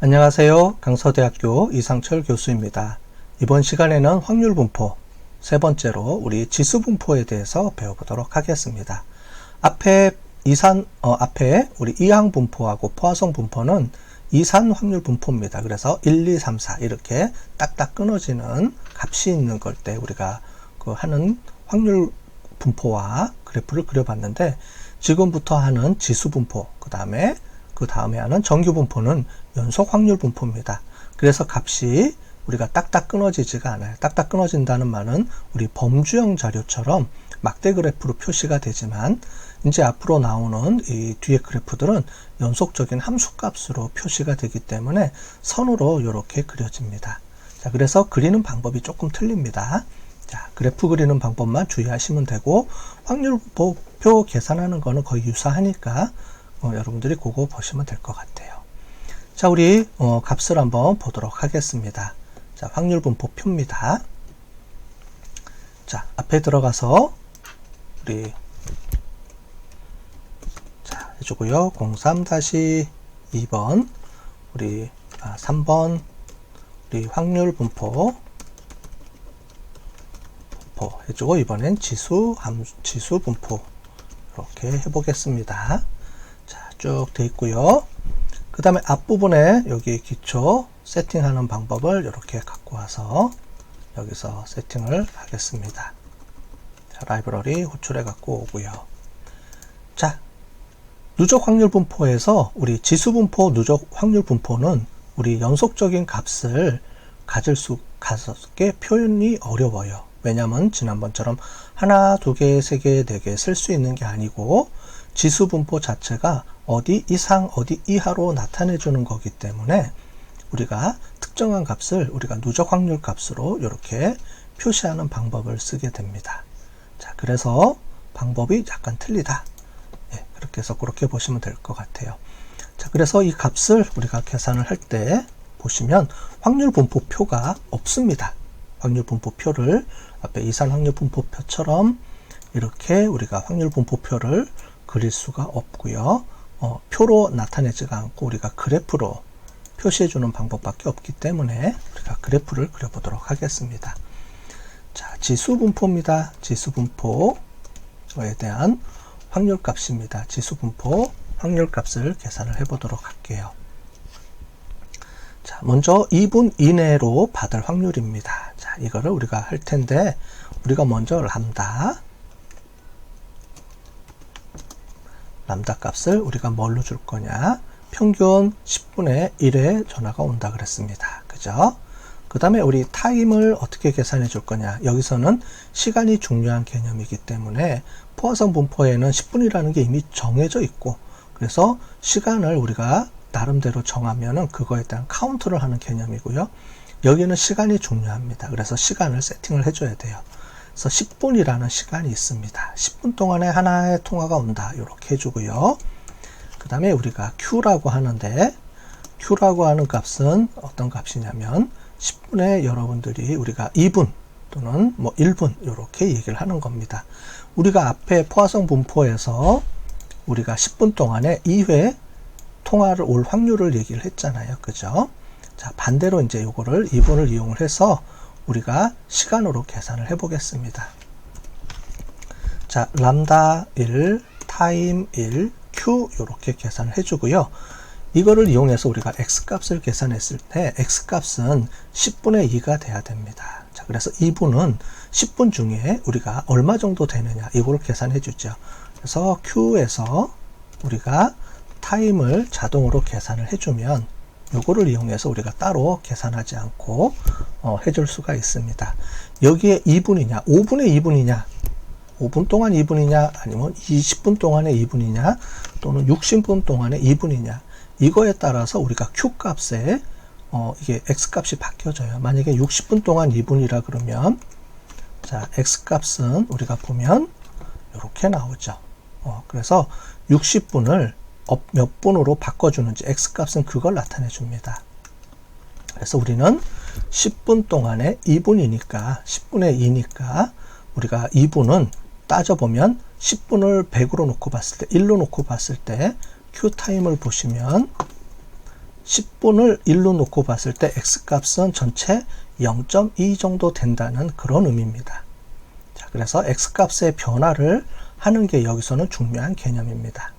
안녕하세요. 강서대학교 이상철 교수입니다. 이번 시간에는 확률분포, 세 번째로 우리 지수분포에 대해서 배워보도록 하겠습니다. 앞에 우리 이항분포하고 포화성분포는 이산 확률분포입니다. 그래서 1, 2, 3, 4 이렇게 딱딱 끊어지는 값이 있는 걸 때 우리가 하는 확률분포와 그래프를 그려봤는데, 지금부터 하는 지수분포, 그 다음에 하는 정규분포는 연속 확률분포입니다. 그래서 값이 우리가 딱딱 끊어지지가 않아요. 딱딱 끊어진다는 말은 우리 범주형 자료처럼 막대 그래프로 표시가 되지만, 이제 앞으로 나오는 이 뒤에 그래프들은 연속적인 함수값으로 표시가 되기 때문에 선으로 이렇게 그려집니다. 자, 그래서 그리는 방법이 조금 틀립니다. 자, 그래프 그리는 방법만 주의하시면 되고, 확률분포표 계산하는 거는 거의 유사하니까 여러분들이 그거 보시면 될 것 같아요. 자, 우리 값을 한번 보도록 하겠습니다. 자, 확률분포표입니다. 자, 앞에 들어가서 우리 해주고요. 03-2번 우리 3번 우리 확률분포 해주고, 이번엔 지수분포 이렇게 해보겠습니다. 자, 쭉 돼 있고요. 그 다음에 앞부분에 여기 기초 세팅하는 방법을 이렇게 갖고 와서 여기서 세팅을 하겠습니다. 자, 라이브러리 호출해 갖고 오고요. 자, 누적 확률 분포에서 우리 지수분포, 누적 확률 분포는 우리 연속적인 값을 가질 수게 표현이 어려워요. 왜냐하면 지난번처럼 하나, 두 개, 세 개, 네 개 쓸 수 있는 게 아니고, 지수분포 자체가 어디 이상, 어디 이하로 나타내 주는 거기 때문에 우리가 특정한 값을 우리가 누적 확률 값으로 이렇게 표시하는 방법을 쓰게 됩니다. 자, 그래서 방법이 약간 틀리다. 예, 그렇게 해서 그렇게 보시면 될 것 같아요. 자, 그래서 이 값을 우리가 계산을 할 때 보시면 확률분포표가 없습니다. 확률분포표를 앞에 이산 확률분포표처럼 이렇게 우리가 확률분포표를 그릴 수가 없고요. 표로 나타내지가 않고 우리가 그래프로 표시해 주는 방법밖에 없기 때문에 우리가 그래프를 그려보도록 하겠습니다. 자, 지수분포입니다. 지수분포에 대한 확률값입니다. 지수분포 확률값을 계산을 해보도록 할게요. 자, 먼저 2분 이내로 받을 확률입니다. 자, 이거를 우리가 할 텐데, 우리가 먼저 람다 값을 우리가 뭘로 줄 거냐? 평균 10분의 1회 전화가 온다 그랬습니다. 그죠? 그 다음에 우리 타임을 어떻게 계산해 줄 거냐? 여기서는 시간이 중요한 개념이기 때문에 포화성 분포에는 10분이라는 게 이미 정해져 있고, 그래서 시간을 우리가 나름대로 정하면은 그거에 대한 카운트를 하는 개념이고요. 여기는 시간이 중요합니다. 그래서 시간을 세팅을 해줘야 돼요. 그래서 10분이라는 시간이 있습니다. 10분 동안에 하나의 통화가 온다. 이렇게 해주고요. 그 다음에 우리가 Q라고 하는데, Q라고 하는 값은 어떤 값이냐면 10분에 여러분들이 우리가 2분 또는 1분 이렇게 얘기를 하는 겁니다. 우리가 앞에 포화성 분포에서 우리가 10분 동안에 2회 통화를 올 확률을 얘기를 했잖아요. 그죠? 자, 반대로 이제 요거를 2분을 이용을 해서 우리가 시간으로 계산을 해 보겠습니다. 자, 람다 1, 타임 1, Q 이렇게 계산을 해 주고요. 이거를 이용해서 우리가 X값을 계산했을 때 X값은 10분의 2가 돼야 됩니다. 자, 그래서 2분은 10분 중에 우리가 얼마 정도 되느냐 이걸 계산해 주죠. 그래서 Q에서 우리가 타임을 자동으로 계산을 해주면 요거를 이용해서 우리가 따로 계산하지 않고 해줄 수가 있습니다. 여기에 2분이냐 5분의 2분이냐 5분 동안 2분이냐 아니면 20분 동안의 2분이냐 또는 60분 동안의 2분이냐, 이거에 따라서 우리가 Q값에 이게 X값이 바뀌어져요. 만약에 60분 동안 2분이라 그러면, 자, X값은 우리가 보면 이렇게 나오죠. 그래서 60분을 몇 분으로 바꿔주는지 X값은 그걸 나타내 줍니다. 그래서 우리는 10분 동안에 2분이니까 10분의 2니까 우리가 2분은 따져보면 10분을 100으로 놓고 봤을 때 1로 놓고 봤을 때 Q타임을 보시면 10분을 1로 놓고 봤을 때 X값은 전체 0.2 정도 된다는 그런 의미입니다. 자, 그래서 X값의 변화를 하는 게 여기서는 중요한 개념입니다.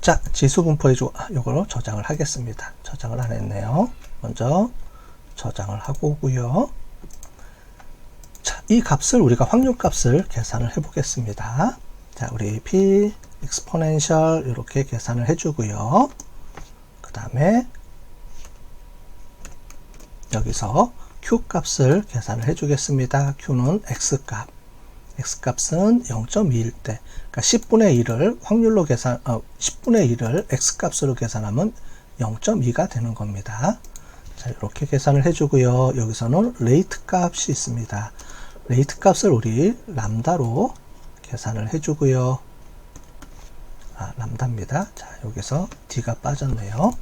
자, 지수 분포해주고, 이걸로 저장을 하겠습니다. 저장을 안 했네요. 먼저 저장을 하고 오고요. 자, 이 값을 우리가 확률 값을 계산을 해 보겠습니다. 자, 우리 P exponential 이렇게 계산을 해주고요. 그 다음에 여기서 Q 값을 계산을 해주겠습니다. Q는 X값. X값은 0.2일 때, 그러니까 10분의 1을 확률로 10분의 1을 X값으로 계산하면 0.2가 되는 겁니다. 자, 이렇게 계산을 해주고요. 여기서는 레이트 값이 있습니다. 레이트 값을 우리 람다로 계산을 해주고요. 람다입니다. 자, 여기서 D가 빠졌네요.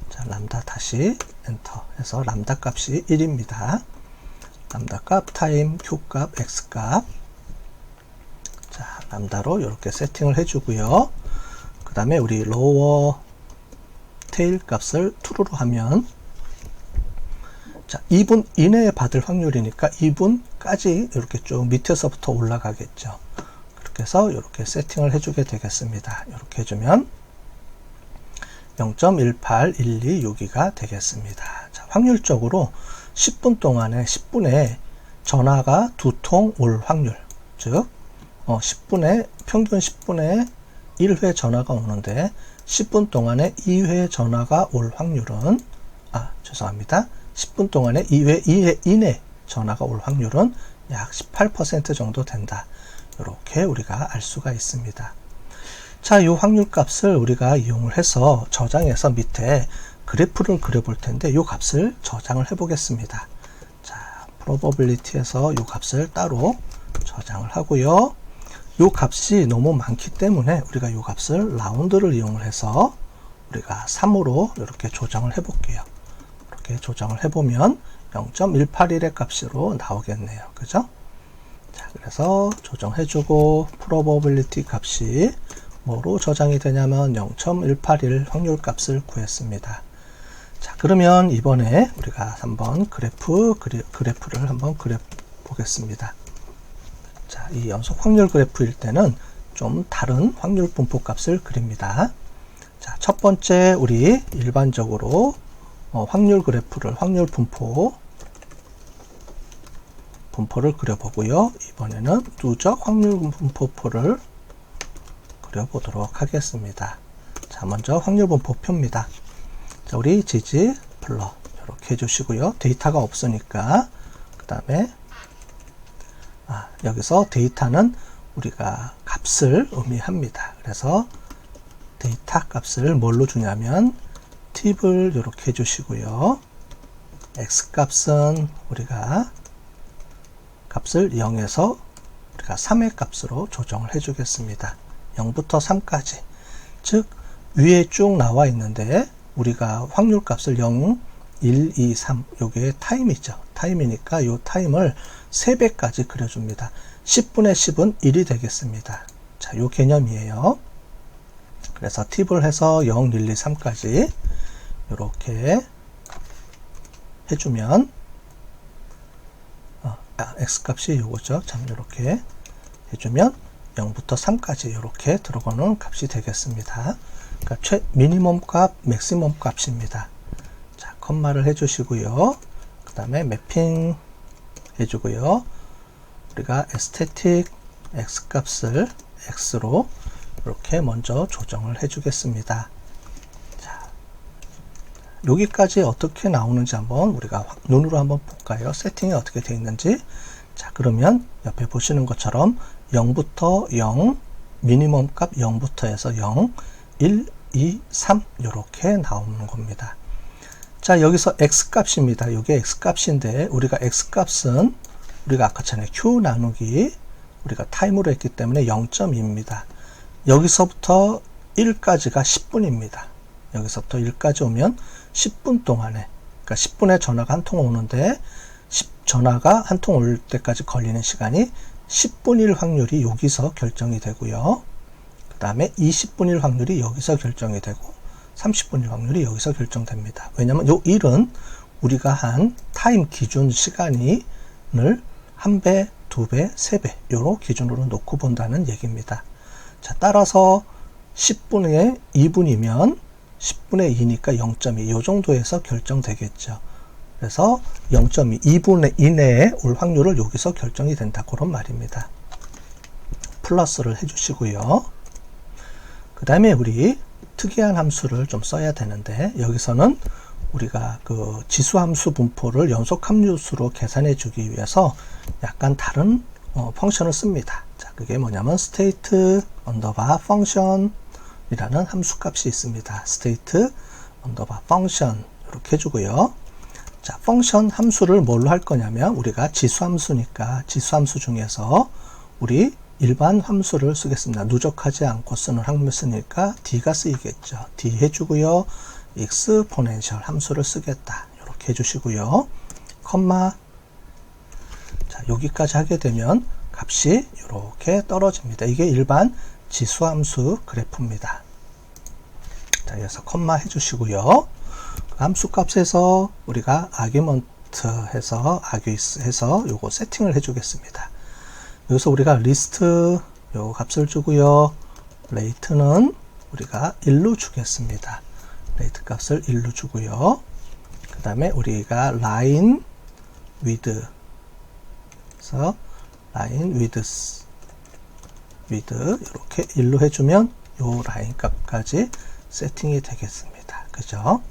자, 람다 다시 엔터 해서 람다 값이 1입니다. 람다 값 타임 Q 값 X 값. 자, 람다로 이렇게 세팅을 해주고요. 그 다음에 우리 로워 테일 값을 true로 하면, 자, 2분 이내에 받을 확률이니까 2분까지 이렇게 쭉 밑에서부터 올라가겠죠. 그렇게 해서 이렇게 세팅을 해주게 되겠습니다. 이렇게 해주면 0.18126가 되겠습니다. 자, 확률적으로 10분 동안에 10분에 전화가 2통 올 확률, 즉 10분에 평균 10분에 1회 전화가 오는데 10분 동안에 2회 전화가 올 확률은 죄송합니다. 10분 동안에 2회 이내 전화가 올 확률은 약 18% 정도 된다. 이렇게 우리가 알 수가 있습니다. 자, 이 확률 값을 우리가 이용을 해서 저장해서 밑에 그래프를 그려볼 텐데 이 값을 저장을 해 보겠습니다. 자, probability에서 이 값을 따로 저장을 하고요. 이 값이 너무 많기 때문에 우리가 이 값을 라운드를 이용을 해서 우리가 3으로 이렇게 조정을 해 볼게요. 이렇게 조정을 해 보면 0.181의 값으로 나오겠네요. 그죠? 자, 그래서 조정해 주고 probability 값이 뭐로 저장이 되냐면 0.181 확률 값을 구했습니다. 자, 그러면 이번에 우리가 한번 그래프를 한번 그려 보겠습니다. 자, 이 연속 확률 그래프일 때는 좀 다른 확률 분포 값을 그립니다. 자, 첫 번째 우리 일반적으로 확률 그래프를 확률 분포를 그려보고요. 이번에는 누적 확률 분포표를 그려보도록 하겠습니다. 자, 먼저 확률 분포표입니다. 자, 우리 지지 플러 이렇게 해주시고요. 데이터가 없으니까 그 다음에 여기서 데이터는 우리가 값을 의미합니다. 그래서 데이터 값을 뭘로 주냐면 팁을 이렇게 해주시고요. X 값은 우리가 값을 0에서 우리가 3의 값으로 조정을 해주겠습니다. 0부터 3까지. 즉, 위에 쭉 나와 있는데 우리가 확률 값을 0, 1, 2, 3, 요게 타임이죠. 타임이니까 요 타임을 3배까지 그려줍니다. 10분의 10은 1이 되겠습니다. 자, 요 개념이에요. 그래서 팁을 해서 0, 1, 2, 3까지 이렇게 해주면 X값이 요거죠. 참 이렇게 해주면 0부터 3까지 이렇게 들어가는 값이 되겠습니다. 그러니까 미니멈 값, 맥시멈 값입니다. 자, 컴마를 해주시고요. 그 다음에 매핑 해주고요. 우리가 에스테틱 X값을 X로 이렇게 먼저 조정을 해주겠습니다. 자, 여기까지 어떻게 나오는지 한번 우리가 눈으로 한번 볼까요? 세팅이 어떻게 되어 있는지. 자, 그러면 옆에 보시는 것처럼 0부터 0, 미니멈 값 0부터 해서 0, 1, 2, 3 이렇게 나오는 겁니다. 자, 여기서 X값입니다. 이게 X값인데 우리가 X값은 우리가 아까 전에 Q 나누기 우리가 타임으로 했기 때문에 0.2입니다. 여기서부터 1까지가 10분입니다. 여기서부터 1까지 오면 10분 동안에, 그러니까 10분에 전화가 한 통 오는데 전화가 한 통 올 때까지 걸리는 시간이 10분일 확률이 여기서 결정이 되고요. 그 다음에 20분일 확률이 여기서 결정이 되고 30분일 확률이 여기서 결정됩니다. 왜냐면 요 1은 우리가 한 타임 기준 시간을 1배, 2배, 3배 요로 기준으로 놓고 본다는 얘기입니다. 자, 따라서 10분의 2분이면 10분의 2니까 0.2 요 정도에서 결정되겠죠. 그래서 0.2 2분의 이내에 올 확률을 여기서 결정이 된다 그런 말입니다. 플러스를 해주시고요. 그 다음에 우리 특이한 함수를 좀 써야 되는데 여기서는 우리가 그 지수함수 분포를 연속함수로 계산해 주기 위해서 약간 다른 펑션을 씁니다. 자, 그게 뭐냐면 state underbar function이라는 함수값이 있습니다. state underbar function 이렇게 해주고요. 자, 펑션 함수를 뭘로 할 거냐면 우리가 지수함수니까 지수함수 중에서 우리 일반 함수를 쓰겠습니다. 누적하지 않고 쓰는 함수니까 d가 쓰이겠죠. d 해주고요. exponential 함수를 쓰겠다. 이렇게 해주시고요. 컴마. 자, 여기까지 하게 되면 값이 이렇게 떨어집니다. 이게 일반 지수함수 그래프입니다. 자, 그래서 컴마 해주시고요. 그 함수 값에서 우리가 아규먼트 해서 해서 요거 세팅을 해주겠습니다. 여기서 우리가 리스트 요 값을 주고요. 레이트는 우리가 1로 주겠습니다. 레이트 값을 1로 주고요. 그 다음에 우리가 라인 위드 그래서 라인 위드스 이렇게 1로 해주면 요 라인 값까지 세팅이 되겠습니다. 그죠?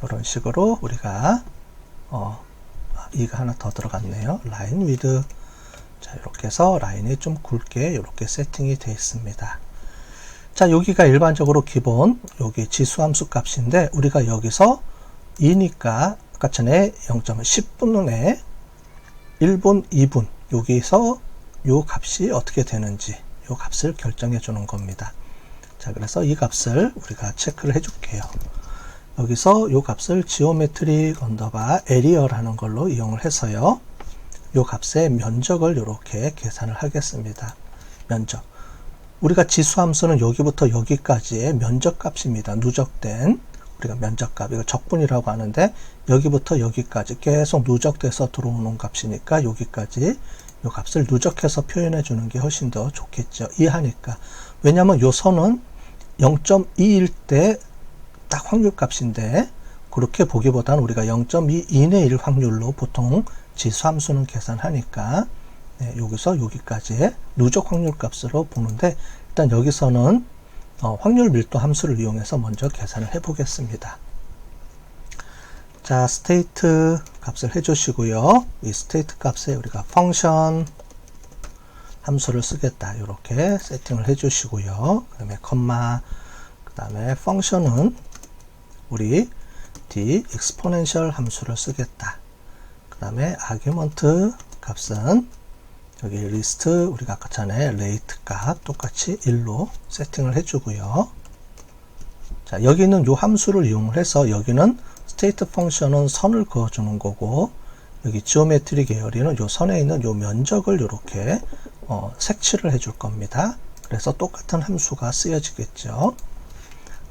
이런 식으로 우리가 이가 하나 더 들어갔네요. 라인 위드. 자, 이렇게 해서 라인이 좀 굵게 이렇게 세팅이 되어 있습니다. 자, 여기가 일반적으로 기본 여기 지수함수 값인데 우리가 여기서 2니까 아까 전에 0.10분의 1분, 2분 여기서 요 값이 어떻게 되는지 요 값을 결정해 주는 겁니다. 자, 그래서 이 값을 우리가 체크를 해 줄게요. 여기서 요 값을 지오메트릭 언더바 에리어라는 걸로 이용을 해서요. 요 값의 면적을 이렇게 계산을 하겠습니다. 면적. 우리가 지수함수는 여기부터 여기까지의 면적 값입니다. 누적된 우리가 면적 값, 이거 적분이라고 하는데 여기부터 여기까지 계속 누적돼서 들어오는 값이니까 여기까지 요 값을 누적해서 표현해 주는 게 훨씬 더 좋겠죠. 이하니까. 왜냐하면 요 선은 0.2일 때 딱 확률 값인데 그렇게 보기보다는 우리가 0.2 이내일 확률로 보통 지수함수는 계산하니까 네, 여기서 여기까지의 누적 확률 값으로 보는데 일단 여기서는 확률 밀도 함수를 이용해서 먼저 계산을 해 보겠습니다. 자, 스테이트 값을 해주시고요. 이 스테이트 값에 우리가 펑션 함수를 쓰겠다. 이렇게 세팅을 해주시고요. 그 다음에 컴마, 그 다음에 펑션은 우리 d exponential 함수를 쓰겠다. 그 다음에 아규먼트 값은 여기 리스트 우리가 아까 전에 레이트 값 똑같이 1로 세팅을 해주고요. 자, 여기는 요 함수를 이용을 해서 여기는 스테이트 펑션은 선을 그어주는 거고 여기 지오메트리 계열이는 요 선에 있는 요 면적을 이렇게 색칠을 해줄 겁니다. 그래서 똑같은 함수가 쓰여지겠죠.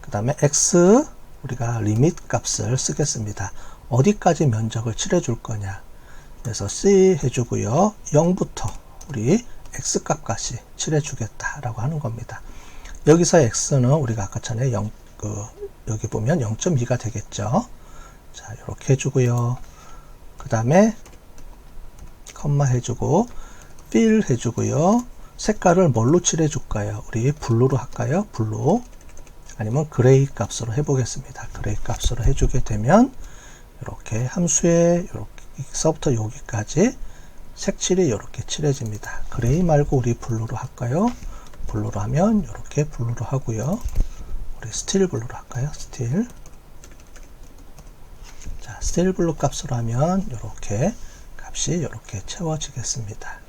그 다음에 x 우리가 리밋 값을 쓰겠습니다. 어디까지 면적을 칠해 줄 거냐. 그래서 C 해주고요. 0부터 우리 X 값까지 칠해 주겠다라고 하는 겁니다. 여기서 X는 우리가 아까 전에 여기 보면 0.2가 되겠죠. 자, 이렇게 해주고요. 그 다음에 컴마 해주고 fill 해주고요. 색깔을 뭘로 칠해 줄까요? 우리 블루로 할까요? 블루. 아니면 그레이 값으로 해보겠습니다. 그레이 값으로 해주게 되면 이렇게 함수에 여기서부터 여기까지 색칠이 이렇게 칠해집니다. 그레이 말고 우리 블루로 할까요? 블루로 하면 이렇게 블루로 하고요. 우리 스틸 블루로 할까요? 스틸. 자, 스틸 블루 값으로 하면 이렇게 값이 이렇게 채워지겠습니다.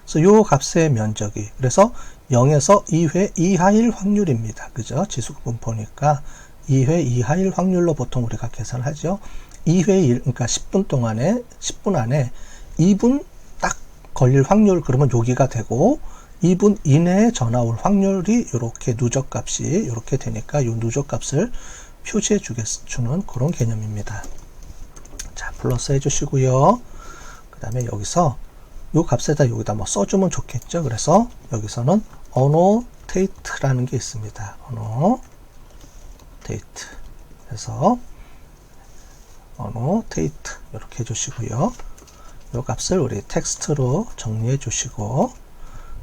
그래서 요 값의 면적이 그래서 0에서 2회 이하일 확률입니다. 그죠? 지수분포니까 2회 이하일 확률로 보통 우리가 계산하죠. 2회 1, 그러니까 10분 안에 2분 딱 걸릴 확률, 그러면 여기가 되고, 2분 이내에 전화 올 확률이 이렇게 누적값이 이렇게 되니까 이 누적값을 표시해 주는 그런 개념입니다. 자, 플러스 해주시고요. 그 다음에 여기서 이 값에다 여기다 뭐 써주면 좋겠죠. 그래서 여기서는 annotate라는 게 있습니다. annotate. 그래서 annotate 이렇게 해주시고요. 이 값을 우리 텍스트로 정리해 주시고,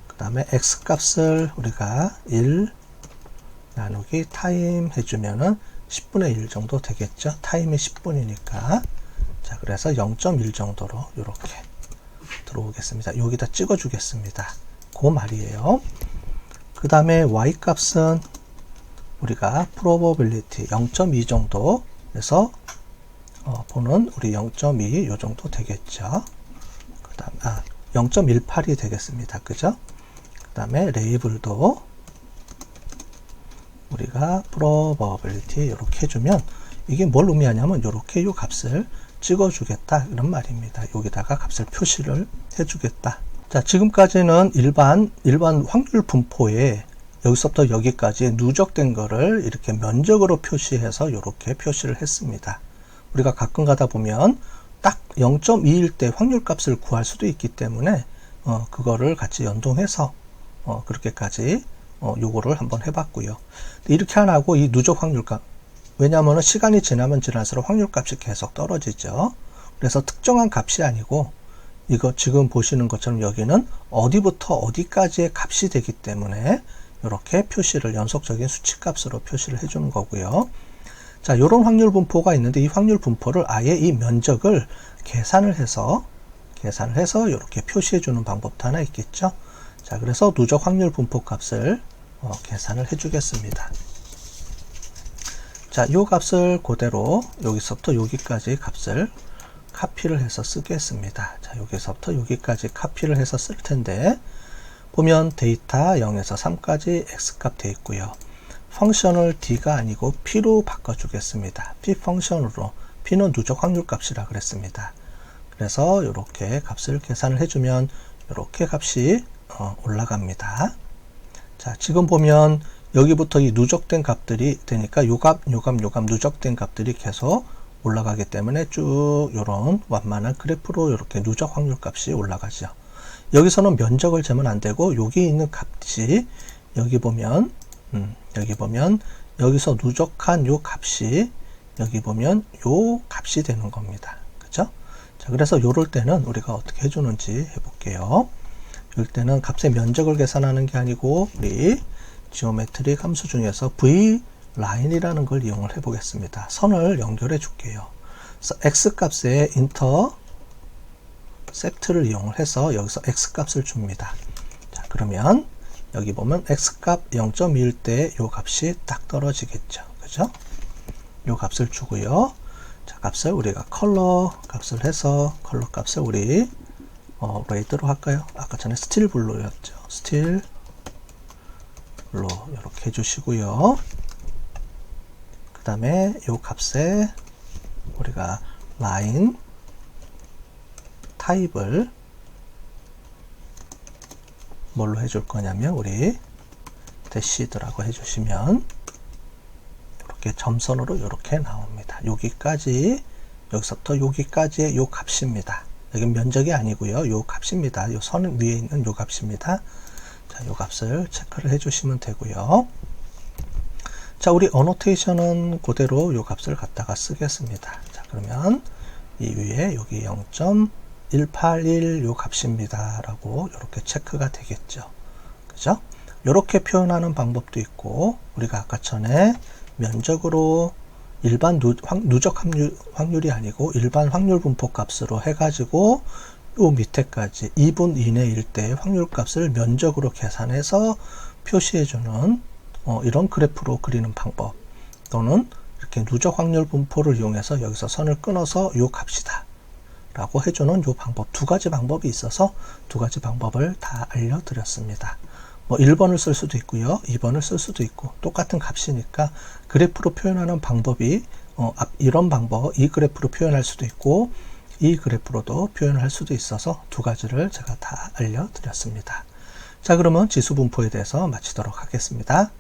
그 다음에 x 값을 우리가 1 나누기 타임 해주면은 10분의 1 정도 되겠죠. 타임이 10분이니까. 자, 그래서 0.1 정도로 이렇게 들어오겠습니다. 여기다 찍어 주겠습니다. 그 말이에요. 그 다음에 y 값은 우리가 probability 0.2 정도 해서 보는 우리 0.2 요 정도 되겠죠. 그 다음 0.18이 되겠습니다. 그죠? 그 다음에 레이블도 우리가 probability 이렇게 해주면 이게 뭘 의미하냐면 이렇게 요 값을 찍어주겠다 이런 말입니다. 여기다가 값을 표시를 해주겠다. 자, 지금까지는 일반 확률 분포에 여기서부터 여기까지 누적된 거를 이렇게 면적으로 표시해서 이렇게 표시를 했습니다. 우리가 가끔 가다 보면 딱 0.2일 때 확률 값을 구할 수도 있기 때문에 그거를 같이 연동해서 그렇게까지 요거를 한번 해봤고요. 이렇게 안 하고 이 누적 확률값, 왜냐하면 시간이 지나면 지날수록 확률값이 계속 떨어지죠. 그래서 특정한 값이 아니고 이거 지금 보시는 것처럼 여기는 어디부터 어디까지의 값이 되기 때문에 이렇게 표시를 연속적인 수치값으로 표시를 해주는 거고요. 자, 요런 확률 분포가 있는데 이 확률 분포를 아예 이 면적을 계산을 해서 이렇게 표시해 주는 방법도 하나 있겠죠. 자, 그래서 누적 확률 분포 값을 계산을 해 주겠습니다. 자, 요 값을 그대로 여기서부터 여기까지 값을 카피를 해서 쓰겠습니다. 자, 여기서부터 여기까지 카피를 해서 쓸 텐데, 보면 데이터 0에서 3까지 x값 되어 있고요. 펑션을 d가 아니고 p로 바꿔주겠습니다. p 펑션으로, p는 누적 확률 값이라 그랬습니다. 그래서 이렇게 값을 계산을 해주면 이렇게 값이 올라갑니다. 자, 지금 보면 여기부터 이 누적된 값들이 되니까 요 값 누적된 값들이 계속 올라가기 때문에 쭉 요런 완만한 그래프로 이렇게 누적 확률 값이 올라가죠. 여기서는 면적을 재면 안 되고 여기 있는 값이 여기 보면 여기서 누적한 요 값이 여기 보면 요 값이 되는 겁니다. 그죠? 자, 그래서 요럴 때는 우리가 어떻게 해주는지 해볼게요. 이럴 때는 값의 면적을 계산하는 게 아니고 우리 지오메트릭 함수 중에서 vline이라는 걸 이용을 해보겠습니다. 선을 연결해 줄게요. 그래서 x값에 intercept를 이용을 해서 여기서 x값을 줍니다. 자, 그러면 여기 보면 x값 0.1일 때 요 값이 딱 떨어지겠죠. 그죠? 요 값을 주고요. 자, 값을 우리가 컬러 값을 해서 컬러 값을 우리 레드로 할까요? 아까 전에 스틸 블루였죠. 스틸 블루 이렇게 해주시고요. 그 다음에 요 값에 우리가 라인 타입을 뭘로 해줄 거냐면 우리 대시드라고 해주시면 이렇게 점선으로 이렇게 나옵니다. 여기까지, 여기서부터 여기까지의 요 값입니다. 여기 면적이 아니고요. 요 값입니다. 요 선 위에 있는 요 값입니다. 자, 요 값을 체크를 해주시면 되고요. 자, 우리 어노테이션은 그대로 요 값을 갖다가 쓰겠습니다. 자, 그러면 이 위에 여기 0.181 요 값입니다. 라고 이렇게 체크가 되겠죠. 그죠? 이렇게 표현하는 방법도 있고, 우리가 아까 전에 면적으로 일반 누적 확률이 아니고 일반 확률 분포 값으로 해가지고 요 밑에까지 2분 이내일 때 확률 값을 면적으로 계산해서 표시해주는 이런 그래프로 그리는 방법, 또는 이렇게 누적 확률 분포를 이용해서 여기서 선을 끊어서 요 값이다 라고 해주는 요 방법, 두 가지 방법이 있어서 두 가지 방법을 다 알려드렸습니다. 뭐 1번을 쓸 수도 있고요, 2번을 쓸 수도 있고, 똑같은 값이니까 그래프로 표현하는 방법이 이런 방법, 이 그래프로 표현할 수도 있고 이 그래프로도 표현할 수도 있어서 두 가지를 제가 다 알려드렸습니다. 자, 그러면 지수 분포에 대해서 마치도록 하겠습니다.